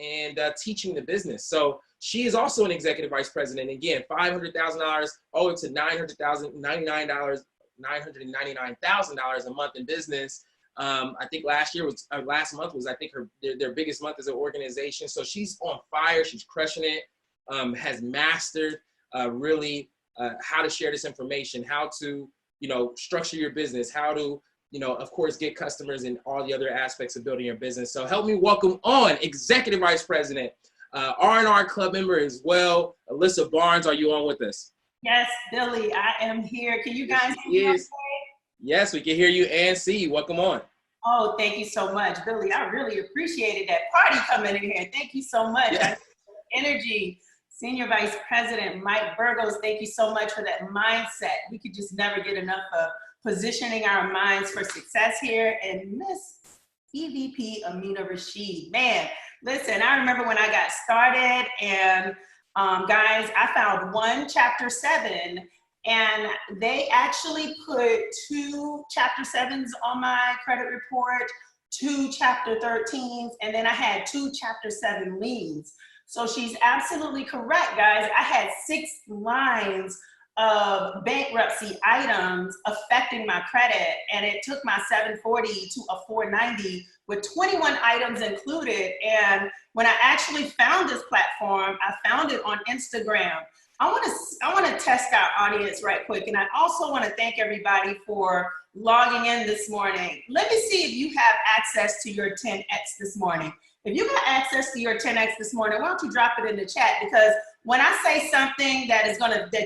and teaching the business. So she is also an executive vice president. Again, $500,000 all to $999,000 a month in business. I think last month was I think their biggest month as an organization. So she's on fire. She's crushing it. Has mastered really how to share this information, how to structure your business, how to of course, get customers and all the other aspects of building your business. So help me welcome on Executive Vice President, R&R Club member as well, Alyssa Barnes. Are you on with us? Yes, Billy, I am here. Can you guys hear me okay? Yes, we can hear you and see you. Welcome on. Oh, thank you so much, Billy. I really appreciated that party coming in here. Thank you so much. Yeah. Energy. Senior Vice President Mike Burgos, thank you so much for that mindset. We could just never get enough of positioning our minds for success here. And Miss EVP Amina Rashid, man, listen, I remember when I got started and guys, I found one chapter 7 and they actually put 2 chapter 7s on my credit report, 2 chapter 13s, and then I had 2 chapter 7 liens. So she's absolutely correct, guys. I had 6 lines of bankruptcy items affecting my credit, and it took my 740 to a 490 with 21 items included. And when I actually found this platform, I found it on Instagram. I want to test our audience right quick, and I also want to thank everybody for logging in this morning. Let me see if you have access to your 10X this morning. If you got access to your 10X this morning, why don't you drop it in the chat? Because when I say something that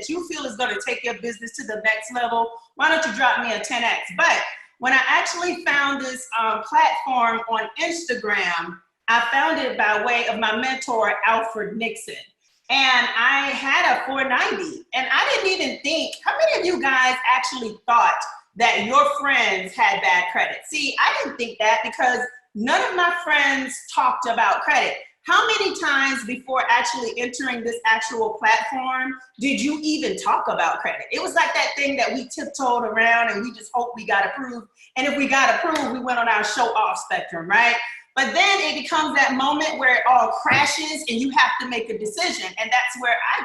you feel is gonna take your business to the next level, why don't you drop me a 10X? But when I actually found this platform on Instagram, I found it by way of my mentor, Alfred Nixon. And I had a 490, and I didn't even think, how many of you guys actually thought that your friends had bad credit? See, I didn't think that because none of my friends talked about credit. How many times before actually entering this actual platform did you even talk about credit? It was like that thing that we tiptoed around and we just hope we got approved. And if we got approved, we went on our show off spectrum, right? But then it becomes that moment where it all crashes and you have to make a decision. And that's where I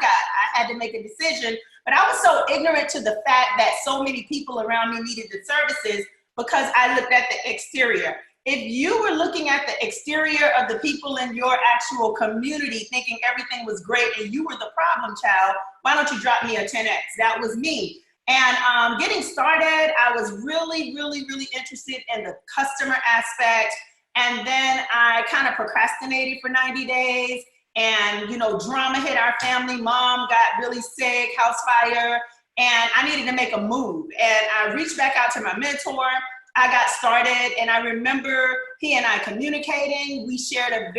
had to make a decision. But I was so ignorant to the fact that so many people around me needed the services because I looked at the exterior. If you were looking at the exterior of the people in your actual community thinking everything was great and you were the problem child, why don't you drop me a 10X? That was me. And getting started, I was really, really, really interested in the customer aspect. And then I kind of procrastinated for 90 days and, drama hit our family. Mom got really sick, house fire, and I needed to make a move. And I reached back out to my mentor. I got started, and I remember he and I communicating. We shared a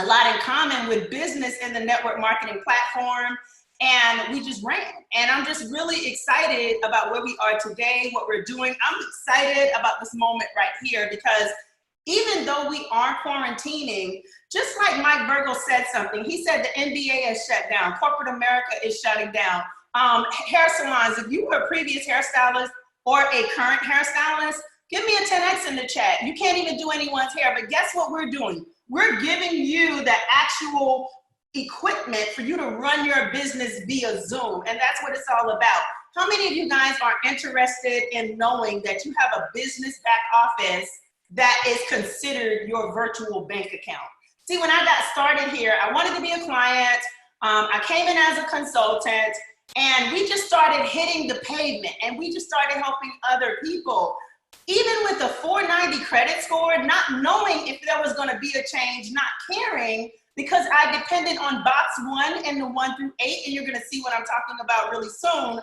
lot in common with business in the network marketing platform, and we just ran. And I'm just really excited about where we are today, what we're doing. I'm excited about this moment right here because even though we are quarantining, just like Mike Burgos said something, he said the NBA is shut down, corporate America is shutting down. Hair salons, if you were a previous hairstylist, or a current hairstylist, give me a 10X in the chat. You can't even do anyone's hair, but guess what we're doing? We're giving you the actual equipment for you to run your business via Zoom, and that's what it's all about. How many of you guys are interested in knowing that you have a business back office that is considered your virtual bank account? See, when I got started here, I wanted to be a client. I came in as a consultant, and we just started hitting the pavement and we just started helping other people. Even with a 490 credit score, not knowing if there was gonna be a change, not caring, because I depended on box 1 and the 1 through 8, and you're gonna see what I'm talking about really soon.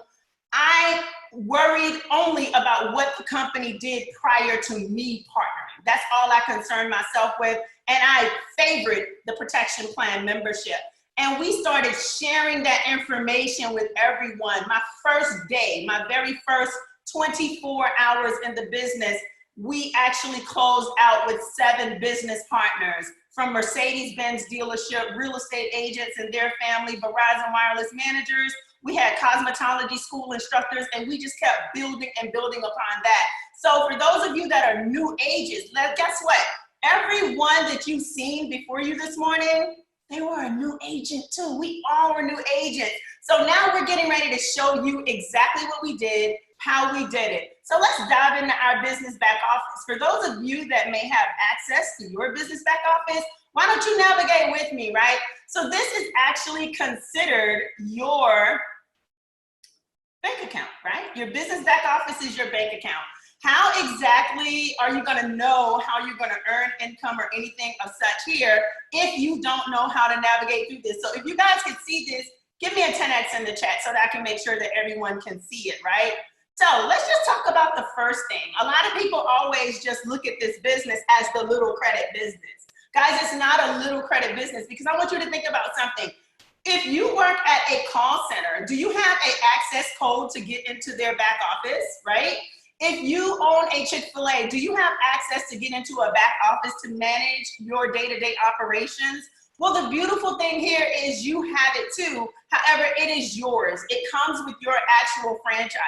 I worried only about what the company did prior to me partnering. That's all I concerned myself with, and I favored the protection plan membership. And we started sharing that information with everyone. My first day, my very first 24 hours in the business, we actually closed out with 7 business partners from Mercedes-Benz dealership, real estate agents and their family, Verizon wireless managers. We had cosmetology school instructors, and we just kept building and building upon that. So for those of you that are new ages, guess what? Everyone that you've seen before you this morning, they were a new agent too. We all were new agents. So now we're getting ready to show you exactly what we did, how we did it. So let's dive into our business back office. For those of you that may have access to your business back office, why don't you navigate with me, right? So this is actually considered your bank account, right? Your business back office is your bank account. How exactly are you gonna know how you're gonna earn income or anything of such here if you don't know how to navigate through this? So if you guys can see this, give me a 10X in the chat so that I can make sure that everyone can see it, right? So let's just talk about the first thing. A lot of people always just look at this business as the little credit business. Guys, it's not a little credit business, because I want you to think about something. If you work at a call center, do you have an access code to get into their back office, right? If you own a Chick-fil-A, do you have access to get into a back office to manage your day-to-day operations? Well, the beautiful thing here is you have it too. However, it is yours. It comes with your actual franchise.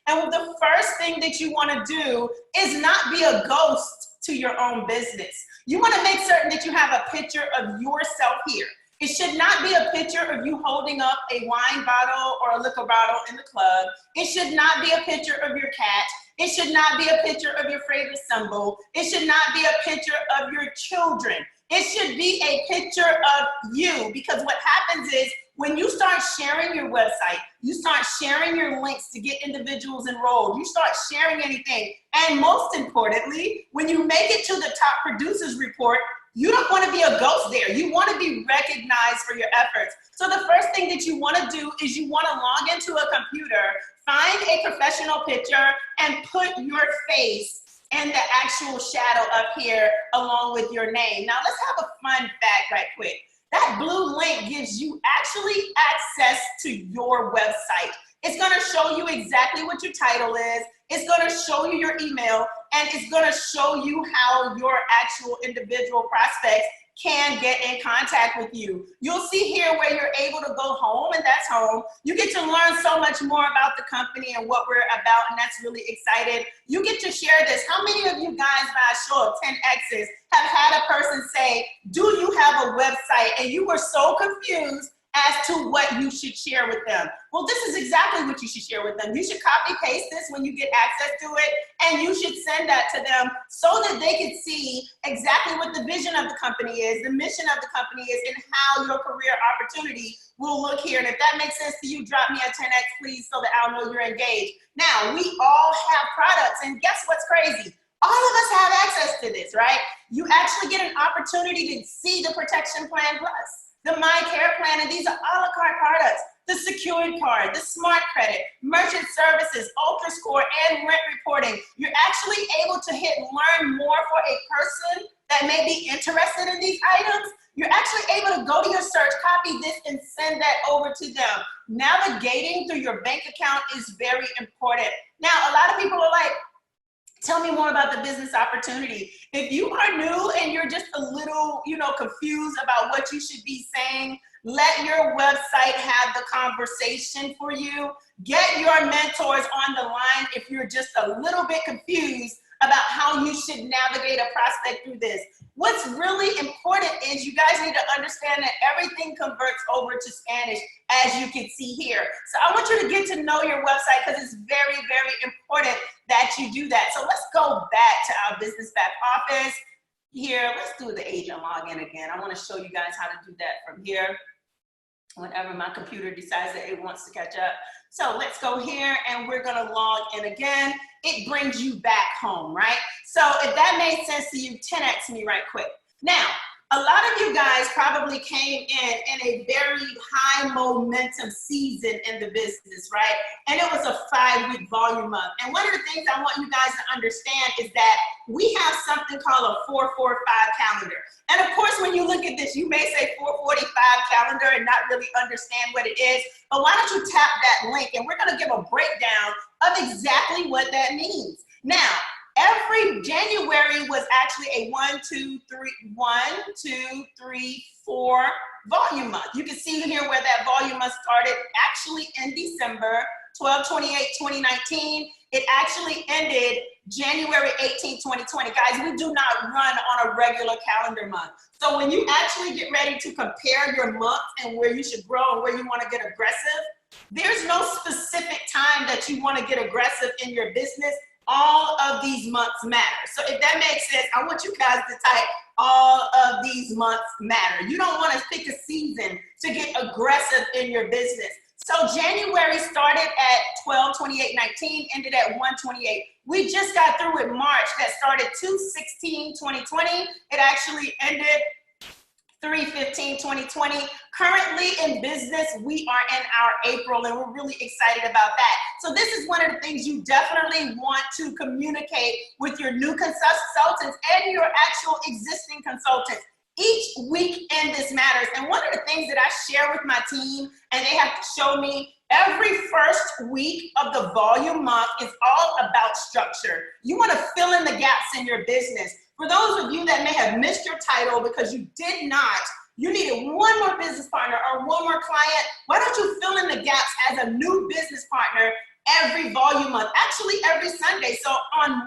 And the first thing that you want to do is not be a ghost to your own business. You want to make certain that you have a picture of yourself here. It should not be a picture of you holding up a wine bottle or a liquor bottle in the club. It should not be a picture of your cat. It should not be a picture of your favorite symbol. It should not be a picture of your children. It should be a picture of you, because what happens is when you start sharing your website, you start sharing your links to get individuals enrolled, you start sharing anything, and most importantly, when you make it to the top producers report, you don't want to be a ghost there. You want to be recognized for your efforts. So the first thing that you want to do is you want to log into a computer, find a professional picture, and put your face and the actual shadow up here along with your name. Now let's have a fun fact right quick. That blue link gives you actually access to your website. It's gonna show you exactly what your title is. It's gonna show you your email, and it's gonna show you how your actual individual prospects can get in contact with you. You'll see here where you're able to go home, and that's home. You get to learn so much more about the company and what we're about, and that's really exciting. You get to share this. How many of you guys, by a show of 10 X's, have had a person say, do you have a website? And you were so confused as to what you should share with them. Well, this is exactly what you should share with them. You should copy paste this when you get access to it, and you should send that to them so that they can see exactly what the vision of the company is, the mission of the company is, and how your career opportunity will look here. And if that makes sense to you, drop me a 10X, please, so that I'll know you're engaged. Now, we all have products, and guess what's crazy? All of us have access to this, right? You actually get an opportunity to see the Protection Plan Plus, the My Care Plan, and these are a la carte products. The secured card, the smart credit, merchant services, ultra score, and rent reporting. You're actually able to hit learn more for a person that may be interested in these items. You're actually able to go to your search, copy this, and send that over to them. Navigating through your bank account is very important. Now, a lot of people are like, tell me more about the business opportunity. If you are new and you're just a little, confused about what you should be saying, let your website have the conversation for you. Get your mentors on the line if you're just a little bit confused about how you should navigate a prospect through this. What's really important is you guys need to understand that everything converts over to Spanish, as you can see here. So I want you to get to know your website, because it's very, very important that you do that. So let's go back to our business back office. Here, let's do the agent login again. I want to show you guys how to do that from here whenever my computer decides that it wants to catch up. So let's go here, and we're going to log in again. It brings you back home, right? So if that made sense to you, 10X me right quick. Now, a lot of you guys probably came in a very high momentum season in the business, right? And it was a 5-week volume month. And one of the things I want you guys to understand is that we have something called a 4-4-5 calendar. And of course, when you look at this, you may say 445 calendar and not really understand what it is. But why don't you tap that link, and we're gonna give a breakdown of exactly what that means. Now, every January was actually a 1, 2, 3, 4 volume month. You can see here where that volume month started, actually in December 12/28/2019. It actually ended January 18, 2020. Guys, we do not run on a regular calendar month. So when you actually get ready to compare your month and where you should grow and where you want to get aggressive, there's no specific time that you want to get aggressive in your business. All of these months matter. So if that makes sense, I want you guys to type all of these months matter. You don't want to pick a season to get aggressive in your business. So January started at 12/28/19, ended at 1/28. We just got through with March that started 2/16/2020. It actually ended 3/15/2020. Currently in business, we are in our April, and we're really excited about that. So this is one of the things you definitely want to communicate with your new consultants and your actual existing consultants. Each weekend this matters. And one of the things that I share with my team, and they have to show me, every first week of the volume month is all about structure. You want to fill in the gaps in your business. For those of you that may have missed your title because you did not, you needed one more business partner or one more client, why don't you fill in the gaps as a new business partner every volume month, actually every Sunday. So on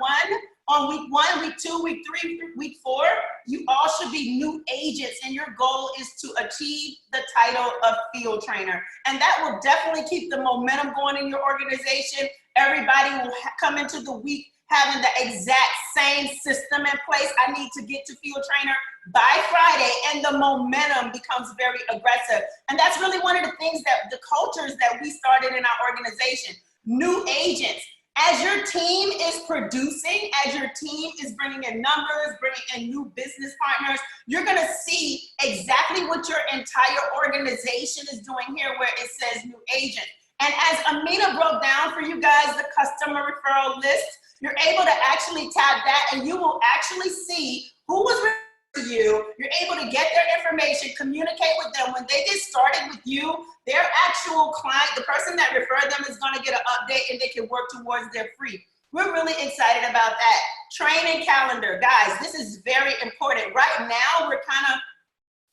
week 1, week 2, week 3, week 4, you all should be new agents, and your goal is to achieve the title of field trainer. And that will definitely keep the momentum going in your organization. Everybody will come into the week having the exact same system in place. I need to get to field trainer by Friday, and the momentum becomes very aggressive. And that's really one of the things that the cultures that we started in our organization. New agents. As your team is producing, as your team is bringing in numbers, bringing in new business partners, you're going to see exactly what your entire organization is doing here where it says new agent. And as Amina broke down for you guys the customer referral list, you're able to actually tap that, and you will actually see who was referred to you. You're able to get their information, communicate with them. When they get started with you, their actual client, the person that referred them, is going to get an update, and they can work towards their free. We're really excited about that. Training calendar. Guys, this is very important. Right now, we're kind of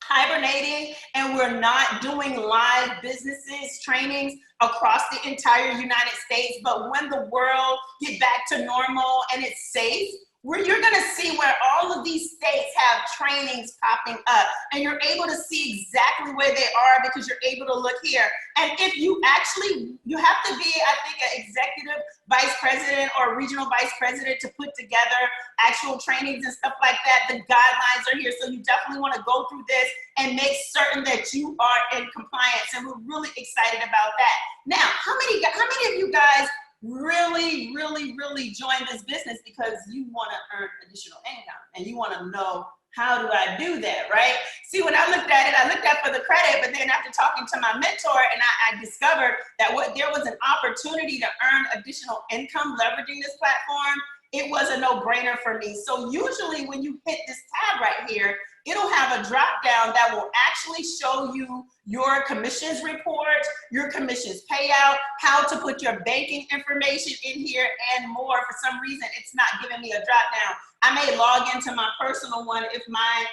hibernating, and we're not doing live businesses, trainings across the entire United States. But when the world get back to normal and it's safe, you're going to see where all of these states have trainings popping up, and you're able to see exactly where they are because you're able to look here. And if you actually, you have to be, I think, an executive vice president or regional vice president to put together actual trainings and stuff like that. The guidelines are here, so you definitely want to go through this and make certain that you are in compliance, and we're really excited about that. Now, how many of you guys really join this business because you want to earn additional income and you want to know, how do I do that, right? See, when I looked at it, I looked at for the credit, but then after talking to my mentor, and I discovered that there was an opportunity to earn additional income leveraging this platform, it was a no-brainer for me. So usually when you hit this tab right here, it'll have a drop down that will actually show you your commissions report, your commissions payout, how to put your banking information in here, and more. For some reason, it's not giving me a drop down. I may log into my personal one if my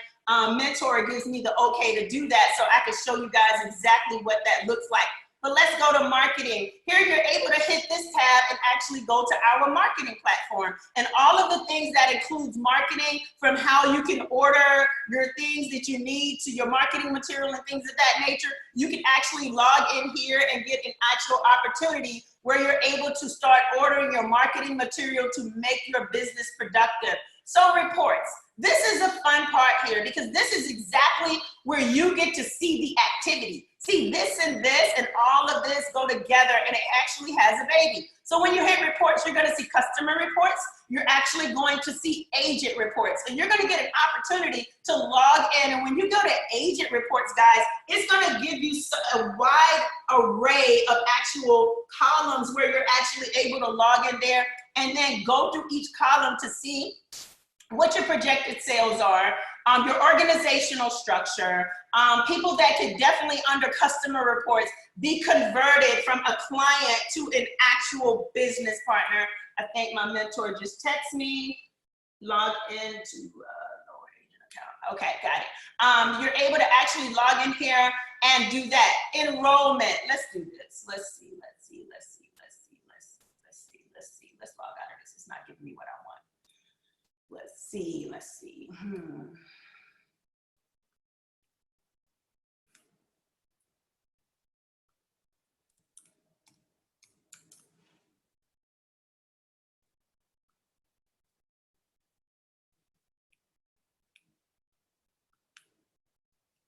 mentor gives me the okay to do that, so I can show you guys exactly what that looks like. But let's go to marketing. Here you're able to hit this tab and actually go to our marketing platform. And all of the things that includes marketing, from how you can order your things that you need to your marketing material and things of that nature, you can actually log in here and get an actual opportunity where you're able to start ordering your marketing material to make your business productive. So reports. This is a fun part here because this is exactly where you get to see the activity. See, this and all of this go together, and it actually has a baby. So when you hit reports, you're going to see customer reports. You're actually going to see agent reports, and you're going to get an opportunity to log in. And when you go to agent reports, guys, it's going to give you a wide array of actual columns where you're actually able to log in there and then go through each column to see what your projected sales are, your organizational structure, people that could definitely, under customer reports, be converted from a client to an actual business partner. I think my mentor just texted me, log into lower agent account. Okay, got it. You're able to actually log in here and do that. Enrollment, let's do this. Let's see. give me what I want. Let's see.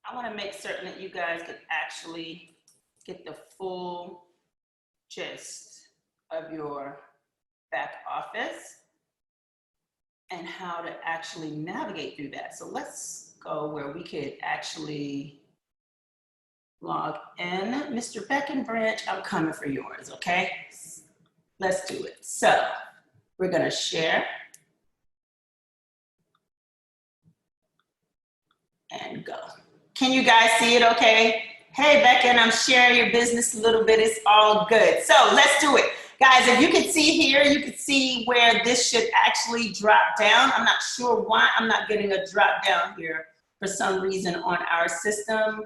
I want to make certain that you guys could actually get the full gist of your back office and how to actually navigate through that. So let's go where we could actually log in. Mr. Beckenbranch, I'm coming for yours, okay? Let's do it. So we're gonna share and go. Can you guys see it okay? Hey, Becken, I'm sharing your business a little bit. It's all good. So let's do it. Guys, if you can see here, you can see where this should actually drop down. I'm not sure why I'm not getting a drop down here for some reason on our system,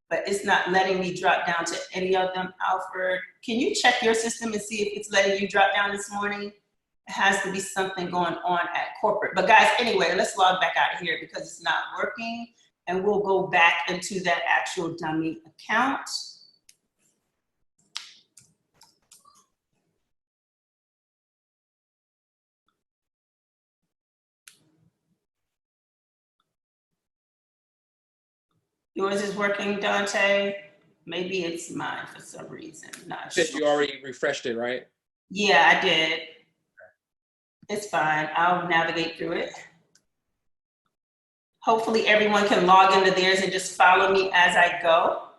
but it's not letting me drop down to any of them. Alfred, can you check your system and see if it's letting you drop down this morning? It has to be something going on at corporate. But guys, anyway, let's log back out of here because it's not working. And we'll go back into that actual dummy account. Yours is working, Dante? Maybe it's mine for some reason, not sure. You already refreshed it, right? Yeah, I did. It's fine, I'll navigate through it. Hopefully everyone can log into theirs and just follow me as I go.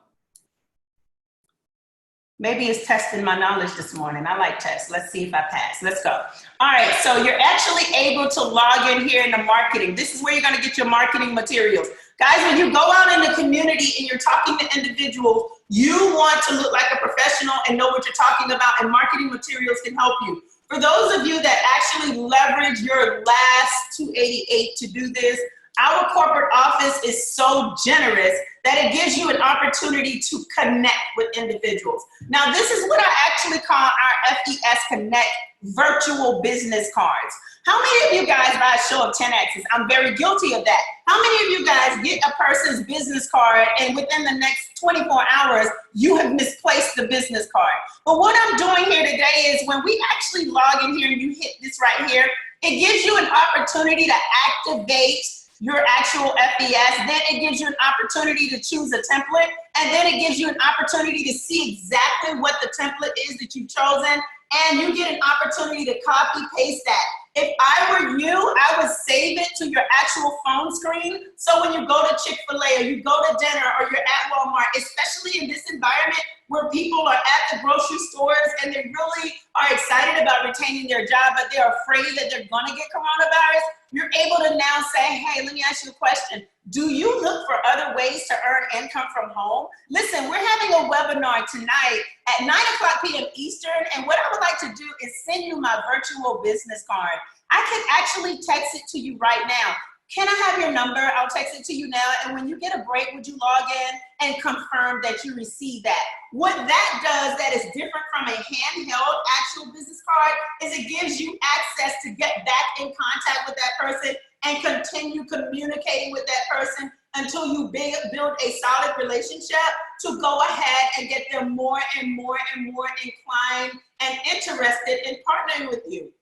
Maybe it's testing my knowledge this morning. I like tests. Let's see if I pass. Let's go. All right, so you're actually able to log in here in the marketing. This is where you're gonna get your marketing materials. Guys, when you go out in the community and you're talking to individuals, you want to look like a professional and know what you're talking about, and marketing materials can help you. For those of you that actually leverage your last 288 to do this, our corporate office is so generous that it gives you an opportunity to connect with individuals. Now, this is what I actually call our FES Connect virtual business cards. How many of you guys, by a show of 10X's, I'm very guilty of that. How many of you guys get a person's business card and within the next 24 hours, you have misplaced the business card? But what I'm doing here today is when we actually log in here and you hit this right here, it gives you an opportunity to activate your actual FES, then it gives you an opportunity to choose a template, and then it gives you an opportunity to see exactly what the template is that you've chosen, and you get an opportunity to copy paste that. If I were you, I would save it to your actual phone screen, so when you go to Chick-fil-A or you go to dinner or you're at Walmart, especially in this environment where people are at the grocery stores and they really are excited about retaining their job, but they're afraid that they're gonna get coronavirus, you're able to now say, hey, let me ask you a question. Do you look for other ways to earn income from home? Listen, we're having a webinar tonight at 9:00 p.m. Eastern, and what I would like to do is send you my virtual business card. I can actually text it to you right now. Can I have your number? I'll text it to you now, and when you get a break, would you log in and confirm that you received that? What that does that is different from a handheld actual business card is it gives you access to get back in contact with that person and continue communicating with that person until you build a solid relationship to go ahead and get them more and more and more inclined and interested in partnering with you.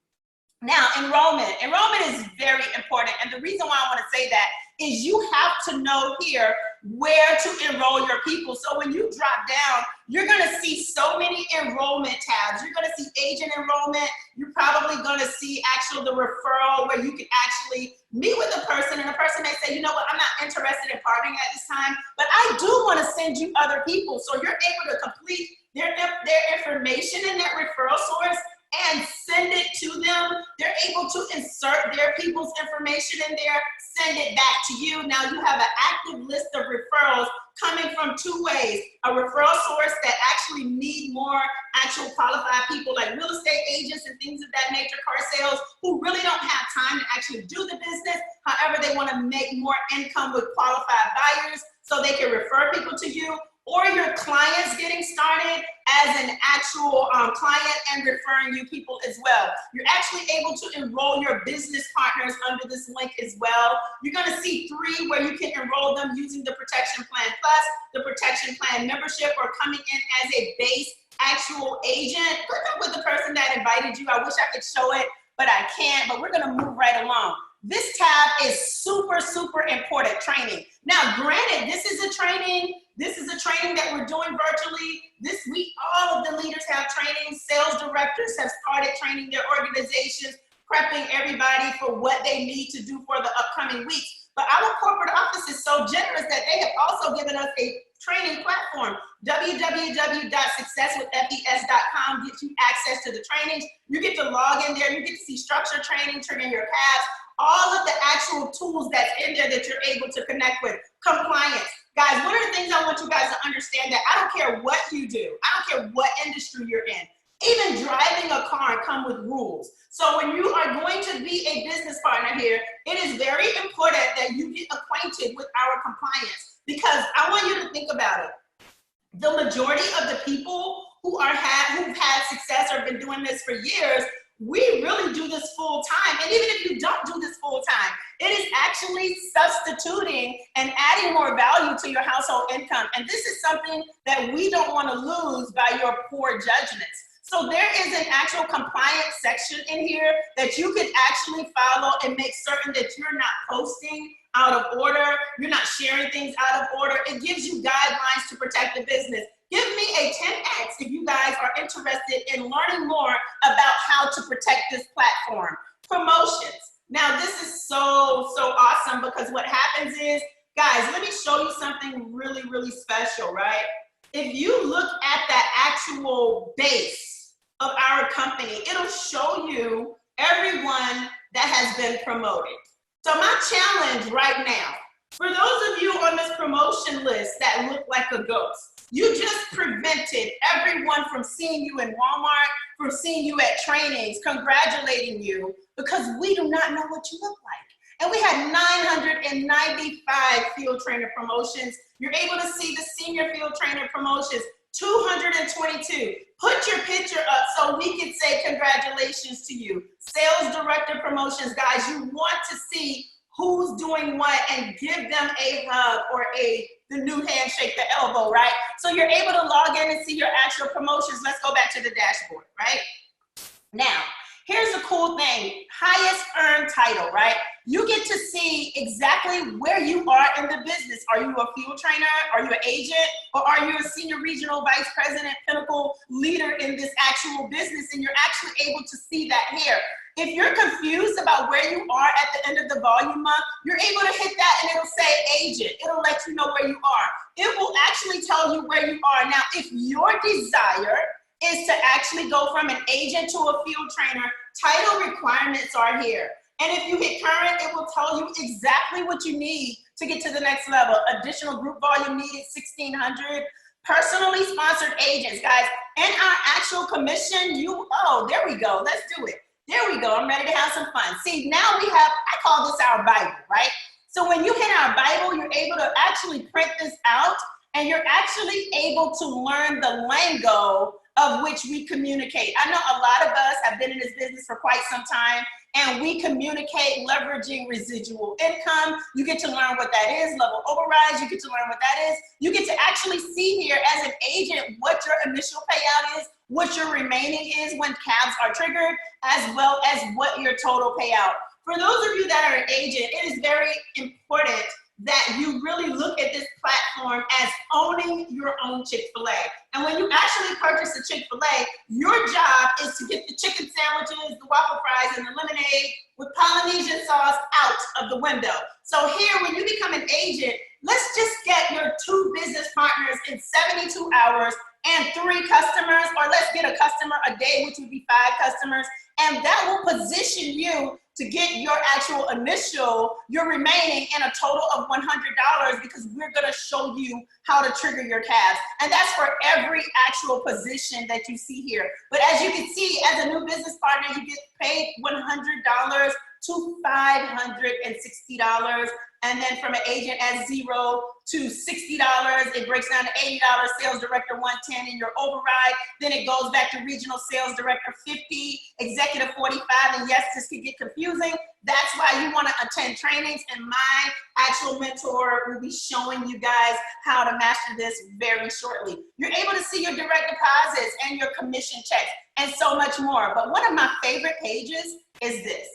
Now, enrollment is very important. And the reason why I want to say that is you have to know here where to enroll your people. So when you drop down, you're going to see so many enrollment tabs. You're going to see agent enrollment. You're probably going to see the referral where you can actually meet with a person and the person may say, you know what, I'm not interested in partnering at this time, but I do want to send you other people. So you're able to complete their information in that referral source and send it to them. They're able to insert their people's information in there, send it back to you. Now you have an active list of referrals coming from two ways. A referral source that actually need more actual qualified people like real estate agents and things of that nature, car sales, who really don't have time to actually do the business. However, they want to make more income with qualified buyers so they can refer people to you. or your clients getting started as an actual client and referring you people as well. You're actually able to enroll your business partners under this link as well. You're gonna see 3 where you can enroll them using the Protection Plan Plus, the Protection Plan membership, or coming in as a base actual agent. Put up with the person that invited you. I wish I could show it, but I can't, but we're gonna move right along. This tab is super, super important, training. Now, granted, this is a training that we're doing virtually. This week, all of the leaders have training. Sales directors have started training their organizations, prepping everybody for what they need to do for the upcoming weeks. But our corporate office is so generous that they have also given us a training platform. www.successwithfes.com gets you access to the trainings. You get to log in there. You get to see structured training, triggering your calves, all of the actual tools that's in there that you're able to connect with. Compliance. Guys, one of the things I want you guys to understand that I don't care what you do. I don't care what industry you're in. Even driving a car come with rules. So when you are going to be a business partner here, it is very important that you get acquainted with our compliance, because I want you to think about it. The majority of the people who've had success or been doing this for years, we really do this full time. And even if you don't do this full time, it is actually substituting and adding more value to your household income. And this is something that we don't want to lose by your poor judgments. So there is an actual compliance section in here that you can actually follow and make certain that you're not posting out of order, you're not sharing things out of order. It gives you guidelines to protect the business. Give me a 10X if you guys are interested in learning more about how to protect this platform. Promotions. Now this is so awesome, because what happens is, guys, let me show you something really, really special, right? If you look at that actual base of our company, it'll show you everyone that has been promoted. So my challenge right now, for those of you on this promotion list that look like a ghost, you just prevented everyone from seeing you in Walmart, from seeing you at trainings, congratulating you, because we do not know what you look like. And we had 995 field trainer promotions. You're able to see the senior field trainer promotions, 222. Put your picture up so we can say congratulations to you. Sales director promotions, guys, you want to see who's doing what and give them a hug or the new handshake, the elbow, right? So you're able to log in and see your actual promotions. Let's go back to the dashboard, right? Now, here's the cool thing, highest earned title, right? You get to see exactly where you are in the business. Are you a field trainer? Are you an agent? Or are you a senior regional vice president, pinnacle leader in this actual business? And you're actually able to see that here. If you're confused about where you are at the end of the volume month, you're able to hit that and it'll say agent. It'll let you know where you are. It will actually tell you where you are. Now, if your desire is to actually go from an agent to a field trainer, title requirements are here. And if you hit current, it will tell you exactly what you need to get to the next level. Additional group volume needed, 1,600. Personally sponsored agents, guys. And our actual commission, there we go. Let's do it. There we go. I'm ready to have some fun. See, now we have, I call this our Bible, right? So when you hit our Bible, you're able to actually print this out, and you're actually able to learn the lingo of which we communicate. I know a lot of us have been in this business for quite some time, and we communicate leveraging residual income. You get to learn what that is, level overrides, you get to learn what that is. You get to actually see here as an agent what your initial payout is, what your remaining is when cabs are triggered, as well as what your total payout. For those of you that are an agent, it is very important that you really look at this platform as owning your own Chick-fil-A. And when you actually purchase a Chick-fil-A, your job is to get the chicken sandwiches, the waffle fries, and the lemonade with Polynesian sauce out of the window. So here, when you become an agent, let's just get your 2 business partners in 72 hours and 3 customers, or let's get a customer a day, which would be 5 customers. And that will position you to get your actual initial, your remaining, and a total of $100, because we're gonna show you how to trigger your cabs. And that's for every actual position that you see here. But as you can see, as a new business partner, you get paid $100 to $560. And then from an agent at 0 to $60, it breaks down to $80, sales director 110 in your override. Then it goes back to regional sales director 50, executive 45. And yes, this could get confusing. That's why you want to attend trainings, and my actual mentor will be showing you guys how to master this very shortly. You're able to see your direct deposits and your commission checks and so much more. But one of my favorite pages is this,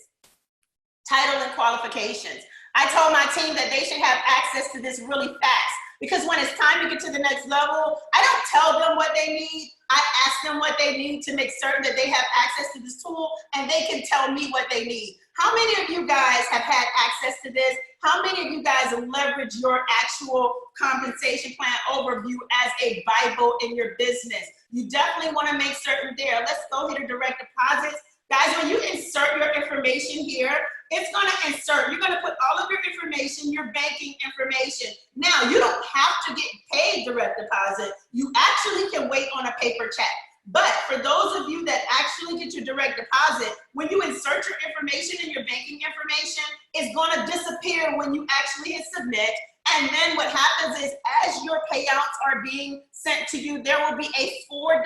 title and qualifications. I told my team that they should have access to this really fast, because when it's time to get to the next level, I don't tell them what they need. I ask them what they need to make certain that they have access to this tool and they can tell me what they need. How many of you guys have had access to this? How many of you guys leverage your actual compensation plan overview as a Bible in your business? You definitely want to make certain there. Let's go here to direct deposits. Guys, when you insert your information here, it's going to insert. You're going to put all of your information, your banking information. Now, you don't have to get paid direct deposit. You actually can wait on a paper check. But for those of you that actually get your direct deposit, when you insert your information and your banking information, it's going to disappear when you actually hit submit. And then what happens is, as your payouts are being sent to you, there will be a $4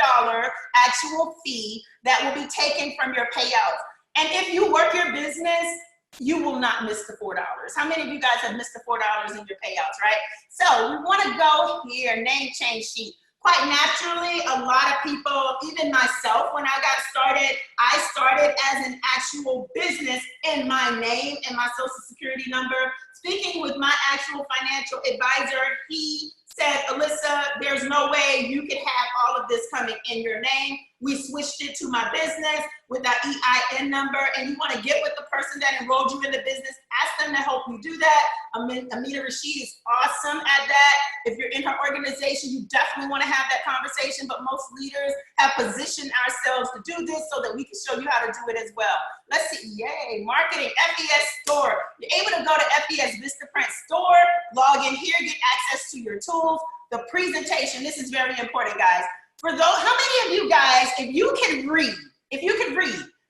actual fee that will be taken from your payouts. And if you work your business, you will not miss the $4. How many of you guys have missed the $4 in your payouts, right? So we want to go here, name change sheet. Quite naturally, a lot of people, even myself, when I got started, I started as an actual business in my name and my social security number. Speaking with my actual financial advisor, he said, Alyssa, there's no way you could have all of this coming in your name. We switched it to my business with that EIN number, and you want to get with the person that enrolled you in the business, ask them to help you do that. Amita Rashid is awesome at that. If you're in her organization, you definitely want to have that conversation, but most leaders have positioned ourselves to do this so that we can show you how to do it as well. Let's see, yay, marketing, FES store. You're able to go to FES Vistaprint store, log in here, get access to your tools. The presentation, this is very important, guys. For those, how many of you guys, if you can read,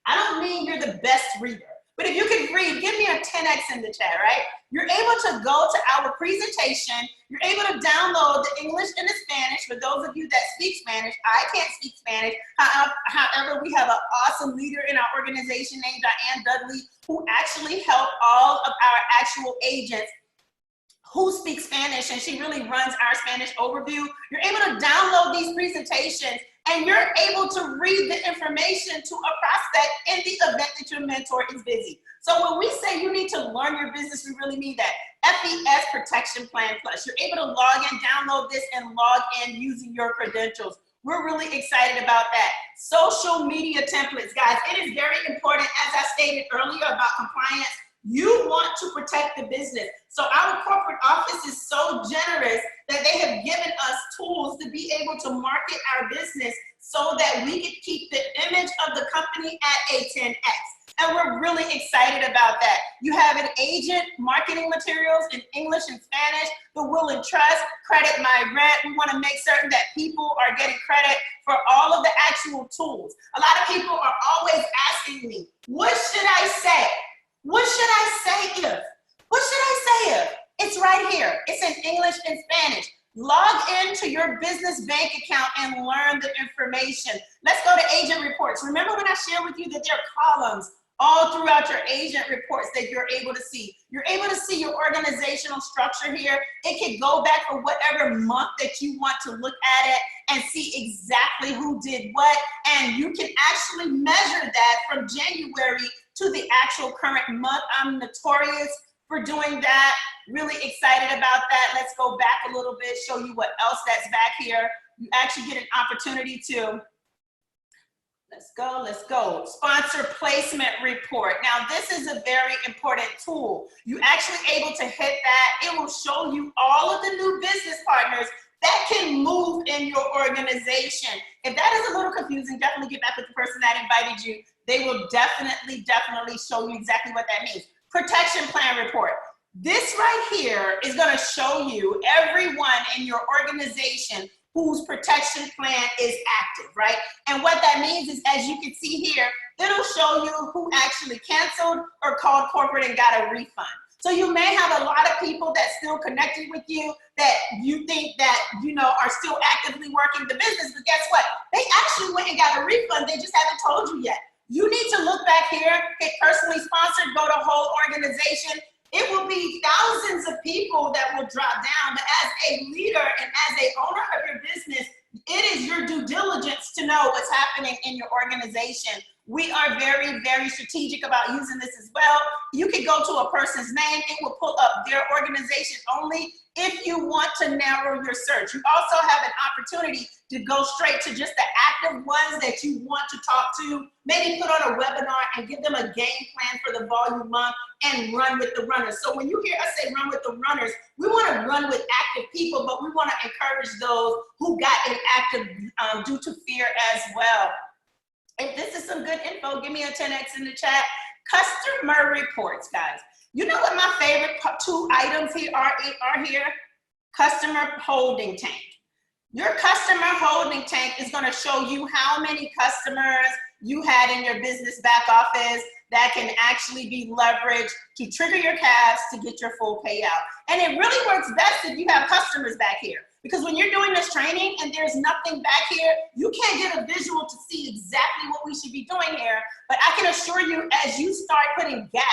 I don't mean you're the best reader, but if you can read, give me a 10X in the chat, right? You're able to go to our presentation. You're able to download the English and the Spanish. For those of you that speak Spanish, I can't speak Spanish. However, we have an awesome leader in our organization named Diane Dudley, who actually helped all of our actual agents who speaks Spanish, and she really runs our Spanish overview. You're able to download these presentations, and you're able to read the information to a prospect in the event that your mentor is busy. So when we say you need to learn your business, we really mean that. FES Protection Plan Plus. You're able to log in, download this, and log in using your credentials. We're really excited about that. Social media templates, guys. It is very important, as I stated earlier about compliance. You want to protect the business. So our corporate office is so generous that they have given us tools to be able to market our business so that we can keep the image of the company at a 10X. And we're really excited about that. You have an agent, marketing materials in English and Spanish, the will and trust, credit my rent. We want to make certain that people are getting credit for all of the actual tools. A lot of people are always asking me, what should I say? What should I say if? What should I say if? It's right here. It's in English and Spanish. Log into your business bank account and learn the information. Let's go to agent reports. Remember when I shared with you that there are columns all throughout your agent reports that you're able to see. You're able to see your organizational structure here. It can go back for whatever month that you want to look at it and see exactly who did what. And you can actually measure that from January to the actual current month. I'm notorious for doing that. Really excited about that. Let's go back a little bit, show you what else that's back here. You actually get an opportunity to, let's go. Sponsor placement report. Now, this is a very important tool. You're actually able to hit that. It will show you all of the new business partners that can move in your organization. If that is a little confusing, definitely get back with the person that invited you. They will definitely show you exactly what that means. Protection plan report. This right here is going to show you everyone in your organization whose protection plan is active, right? And what that means is, as you can see here, it'll show you who actually canceled or called corporate and got a refund. So you may have a lot of people that still connected with you that you think that, are still actively working the business, but guess what? They actually went and got a refund. They just haven't told you yet. You need to look back here, hit personally sponsored, go to whole organization. It will be thousands of people that will drop down, but as a leader and as a owner of your business, it is your due diligence to know what's happening in your organization. We are very, very strategic about using this as well. You can go to a person's name, it will pull up their organization only if you want to narrow your search. You also have an opportunity to go straight to just the active ones that you want to talk to, maybe put on a webinar and give them a game plan for the volume month and run with the runners. So when you hear us say run with the runners, we want to run with active people, but we want to encourage those who got inactive due to fear as well. If this is some good info, give me a 10X in the chat. Customer reports, guys. You know what my favorite two items here are here? Customer holding tank. Your customer holding tank is going to show you how many customers you had in your business back office that can actually be leveraged to trigger your CAFs to get your full payout. And it really works best if you have customers back here. Because when you're doing this training and there's nothing back here, you can't get a visual to see exactly what we should be doing here. But I can assure you, as you start putting gas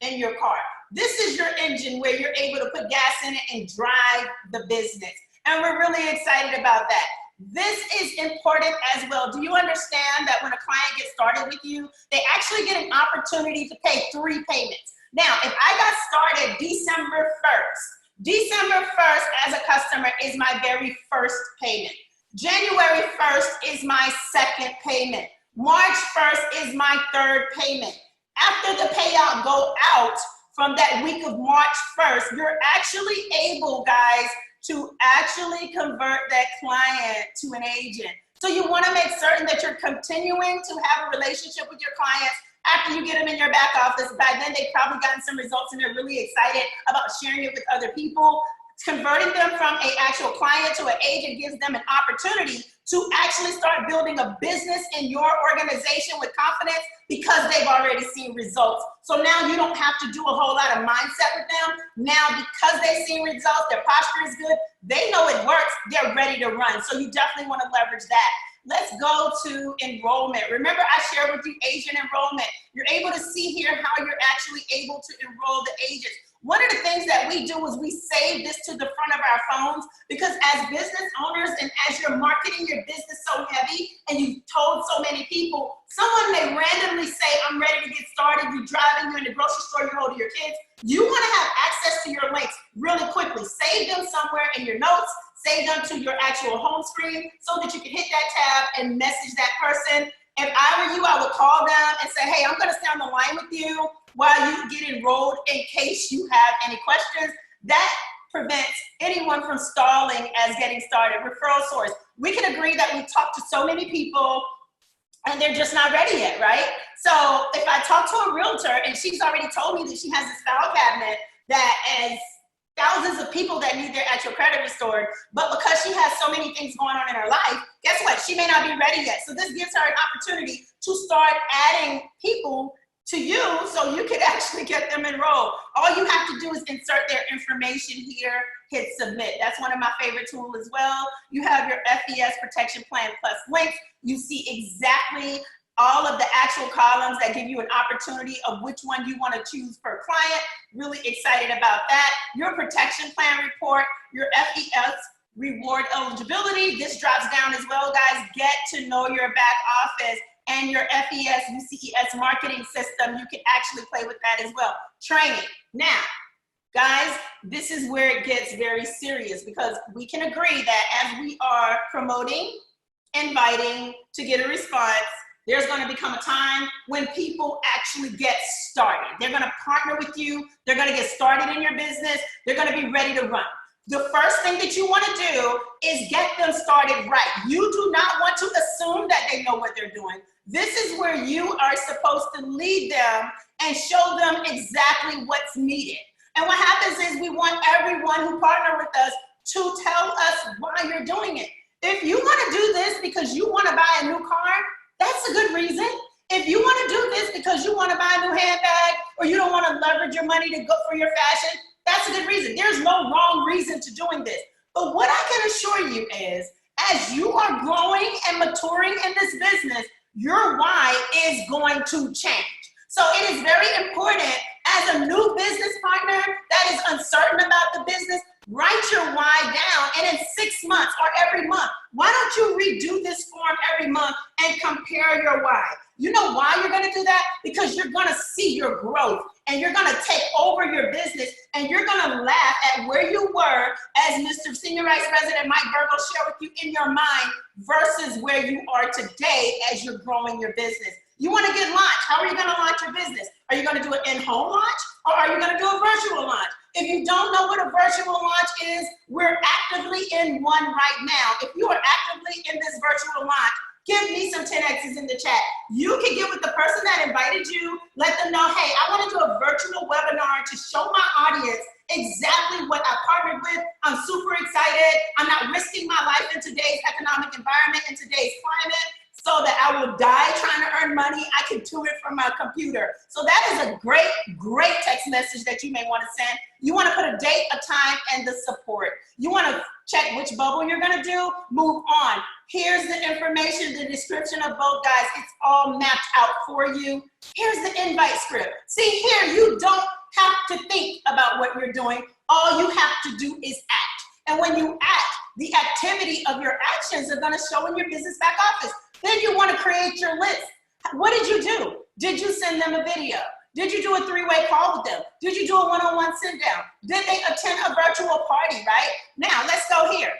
in your car, this is your engine where you're able to put gas in it and drive the business. And we're really excited about that. This is important as well. Do you understand that when a client gets started with you, they actually get an opportunity to pay 3 payments? Now, if I got started December 1st as a customer is my very first payment. January 1st is my second payment. March 1st is my third payment. After the payout go out from that week of March 1st, you're actually able, guys, to actually convert that client to an agent. So you want to make certain that you're continuing to have a relationship with your clients after you get them in your back office. By then, they've probably gotten some results and they're really excited about sharing it with other people. Converting them from an actual client to an agent gives them an opportunity to actually start building a business in your organization with confidence because they've already seen results. So now you don't have to do a whole lot of mindset with them. Now, because they've seen results, their posture is good, they know it works, they're ready to run. So you definitely want to leverage that. Let's go to enrollment. Remember, I shared with you agent enrollment. You're able to see here how you're actually able to enroll the agents. One of the things that we do is we save this to the front of our phones because as business owners and as you're marketing your business so heavy and you've told so many people, someone may randomly say, I'm ready to get started. You're driving, you're in the grocery store, you're holding your kids. You want to have access to your links really quickly. Save them somewhere in your notes. Save them to your actual home screen so that you can hit that tab and message that person. If I were you, I would call them and say, hey, I'm going to stay on the line with you while you get enrolled in case you have any questions. That prevents anyone from stalling as getting started. Referral source. We can agree that we talk to so many people and they're just not ready yet, right? So if I talk to a realtor and she's already told me that she has this file cabinet that has thousands of people that need their actual credit restored, but because she has so many things going on in her life, guess what? She may not be ready yet. So this gives her an opportunity to start adding people to you so you can actually get them enrolled. All you have to do is insert their information here, hit submit. That's one of my favorite tools as well. You have your FES Protection Plan Plus links. You see exactly all of the actual columns that give you an opportunity of which one you want to choose per client. Really excited about that. Your protection plan report, your FES reward eligibility. This drops down as well, guys. Get to know your back office and your FES UCES marketing system. You can actually play with that as well. Training. Now, guys, this is where it gets very serious because we can agree that as we are promoting, inviting to get a response, there's going to become a time when people actually get started. They're going to partner with you. They're going to get started in your business. They're going to be ready to run. The first thing that you want to do is get them started right. You do not want to assume that they know what they're doing. This is where you are supposed to lead them and show them exactly what's needed. And what happens is we want everyone who partner with us to tell us why you're doing it. If you want to do this because you want to buy a new car, that's a good reason. If you want to do this because you want to buy a new handbag or you don't want to leverage your money to go for your fashion, that's a good reason. There's no wrong reason to doing this. But what I can assure you is, as you are growing and maturing in this business, your why is going to change. So it is very important as a new business partner that is uncertain about the business, write your why down, and in 6 months or every month, why don't you redo this form every month and compare your why? You know why you're gonna do that? Because you're gonna see your growth and you're gonna take over your business and you're gonna laugh at where you were, as Mr. Senior Vice President Mike Burgos shared with you, in your mind versus where you are today as you're growing your business. You wanna get launched. How are you gonna launch your business? Are you gonna do an in-home launch or are you gonna do a virtual launch? If you don't know what a virtual launch is, we're actively in one right now. If you are actively in this virtual launch, give me some 10X's in the chat. You can get with the person that invited you, let them know, hey, I want to do a virtual webinar to show my audience exactly what I partnered with. I'm super excited. I'm not risking my life in today's economic environment, in today's climate, so that I will die trying to earn money. I can do it from my computer. So that is a great, great text message that you may want to send. You want to put a date, a time, and the support. You want to check which bubble you're going to do, move on. Here's the information, the description of both guys. It's all mapped out for you. Here's the invite script. See here, you don't have to think about what you're doing. All you have to do is act. And when you act, the activity of your actions are going to show in your business back office. Then you want to create your list. What did you do? Did you send them a video? Did you do a 3-way call with them? Did you do a one-on-one sit down? Did they attend a virtual party, right? Now, let's go here.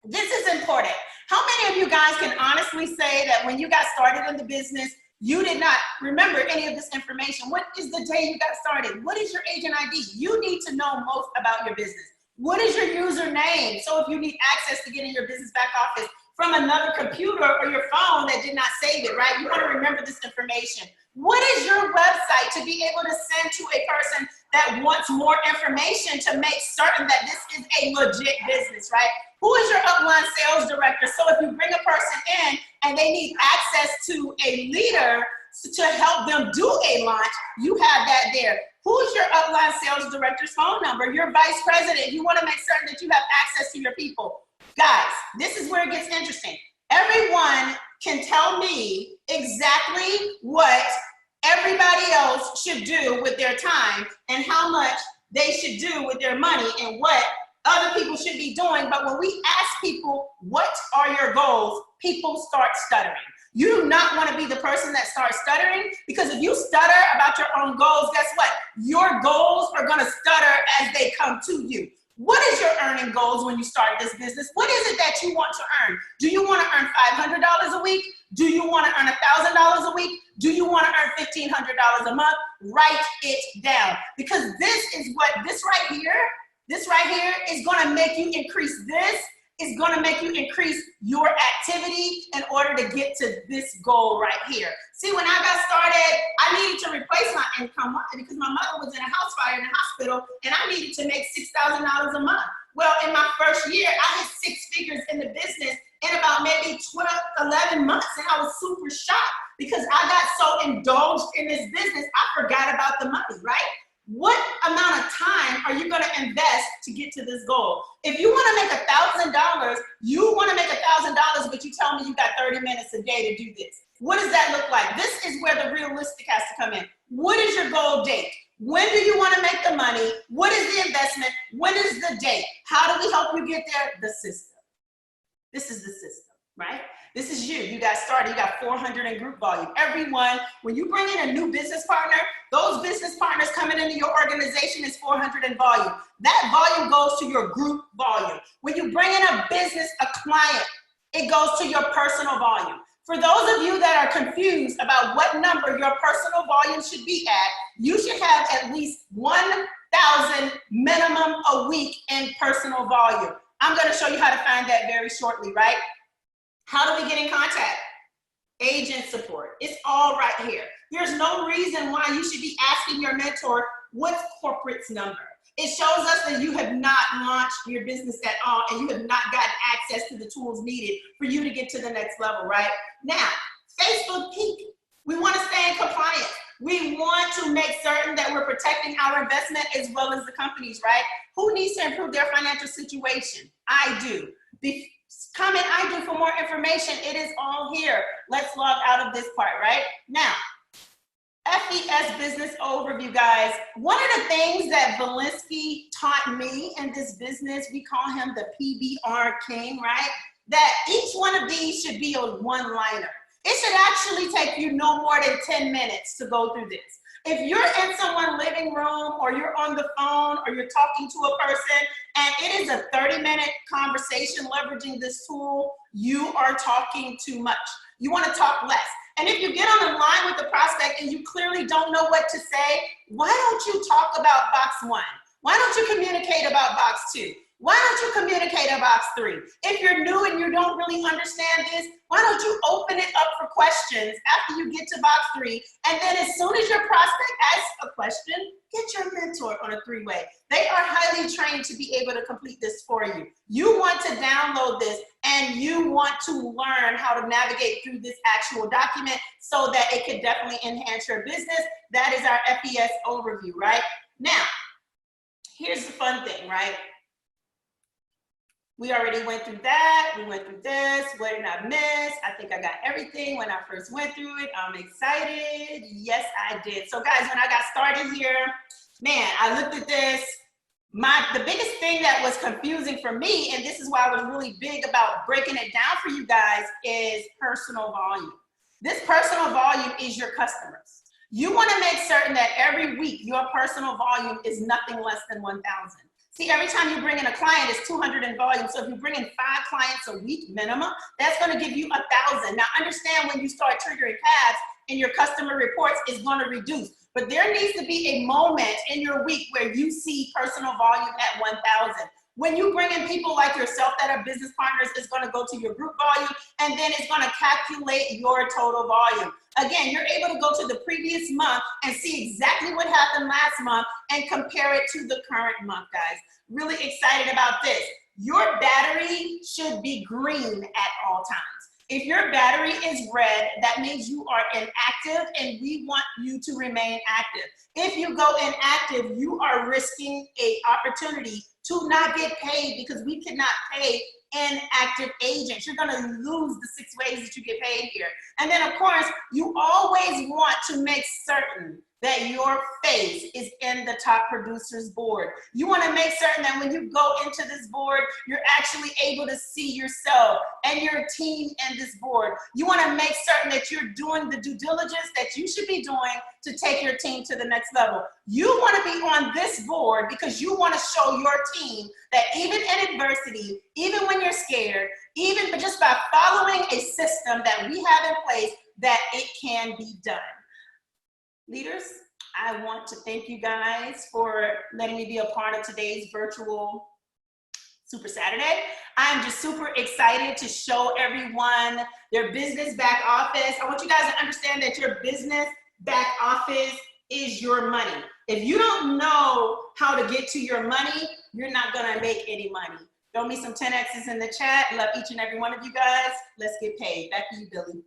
This is important. How many of you guys can honestly say that when you got started in the business, you did not remember any of this information? What is the day you got started? What is your agent ID? You need to know most about your business. What is your username? So if you need access to get in your business back office from another computer or your phone that did not save it, right? You want to remember this information. What is your website to be able to send to a person that wants more information to make certain that this is a legit business, right? Who is your upline sales director? So if you bring a person in and they need access to a leader to help them do a launch, you have that there. Who's your upline sales director's phone number? Your vice president. You want to make certain that you have access to your people. Guys, this is where it gets interesting. Everyone can tell me exactly what everybody else should do with their time and how much they should do with their money and what other people should be doing. But when we ask people, what are your goals? People start stuttering. You do not want to be the person that starts stuttering, because if you stutter about your own goals, guess what? Your goals are going to stutter as they come to you. What is your earning goals when you start this business? What is it that you want to earn? Do you want to earn $500 a week? Do you want to earn $1,000 a week? Do you want to earn $1,500 a month? Write it down, because this is what this right here is going to make you increase this. Is going to make you increase your activity in order to get to this goal right here. See, when I got started, I needed to replace my income because my mother was in a house fire in the hospital and I needed to make $6,000 a month. Well, in my first year, I hit 6 figures in the business in about maybe 11 months, and I was super shocked because I got so indulged in this business, I forgot about the money, right? What amount of time are you going to invest to get to this goal? If you want to make $1,000, you want to make $1,000, but you tell me you got 30 minutes a day to do this. What does that look like? This is where the realistic has to come in. What is your goal date? When do you want to make the money? What is the investment? When is the date? How do we help you get there? The system. This is the system, right? This is you. You got started. You got 400 in group volume. Everyone, when you bring in a new business partner, those business partners coming into your organization is 400 in volume. That volume goes to your group volume. When you bring in a business, a client, it goes to your personal volume. For those of you that are confused about what number your personal volume should be at, you should have at least 1,000 minimum a week in personal volume. I'm going to show you how to find that very shortly, right? How do we get in contact? Agent support. It's all right here. There's no reason why you should be asking your mentor, what's corporate's number? It shows us that you have not launched your business at all and you have not gotten access to the tools needed for you to get to the next level, right? Now, Facebook peak. We want to stay in compliance. We want to make certain that we're protecting our investment as well as the companies, right? Who needs to improve their financial situation? I do. Comment I do for more information. It is all here. Let's log out of this part, right? Now, FES business overview, guys. One of the things that Valinsky taught me in this business, we call him the PBR king, right? That each one of these should be a one-liner. It should actually take you no more than 10 minutes to go through this. If you're in someone's living room or you're on the phone or you're talking to a person and it is a 30-minute conversation leveraging this tool, you are talking too much. You want to talk less. And if you get on the line with the prospect and you clearly don't know what to say, why don't you talk about box 1? Why don't you communicate about box 2? Why don't you communicate about box 3? If you're new and you don't really understand this, why don't you open it up for questions after you get to box 3? And then as soon as your prospect asks a question, get your mentor on a 3-way. They are highly trained to be able to complete this for you. You want to download this and you want to learn how to navigate through this actual document so that it can definitely enhance your business. That is our FES overview, right? Now, here's the fun thing, right? We already went through that. We went through this. What did I miss? I think I got everything when I first went through it. I'm excited. Yes, I did. So guys, when I got started here, man, I looked at this. The biggest thing that was confusing for me, and this is why I was really big about breaking it down for you guys, is personal volume. This personal volume is your customers. You want to make certain that every week your personal volume is nothing less than 1,000. See, every time you bring in a client, it's 200 in volume. So if you bring in 5 clients a week minimum, that's going to give you 1,000. Now understand, when you start triggering tabs in your customer reports, it's going to reduce. But there needs to be a moment in your week where you see personal volume at 1,000. When you bring in people like yourself that are business partners, it's going to go to your group volume, and then it's going to calculate your total volume. Again, you're able to go to the previous month and see exactly what happened last month and compare it to the current month, guys. Really excited about this. Your battery should be green at all times. If your battery is red, that means you are inactive and we want you to remain active. If you go inactive, you are risking an opportunity to not get paid because we cannot pay inactive agents. You're gonna lose the 6 ways that you get paid here. And then of course, you always want to make certain that your face is in the top producers board. You want to make certain that when you go into this board, you're actually able to see yourself and your team in this board. You want to make certain that you're doing the due diligence that you should be doing to take your team to the next level. You want to be on this board because you want to show your team that even in adversity, even when you're scared, even just by following a system that we have in place, that it can be done. Leaders, I want to thank you guys for letting me be a part of today's virtual Super Saturday. I'm just super excited to show everyone their business back office. I want you guys to understand that your business back office is your money. If you don't know how to get to your money, you're not gonna make any money. Throw me some 10X's in the chat. Love each and every one of you guys. Let's get paid. Back to you, Billy.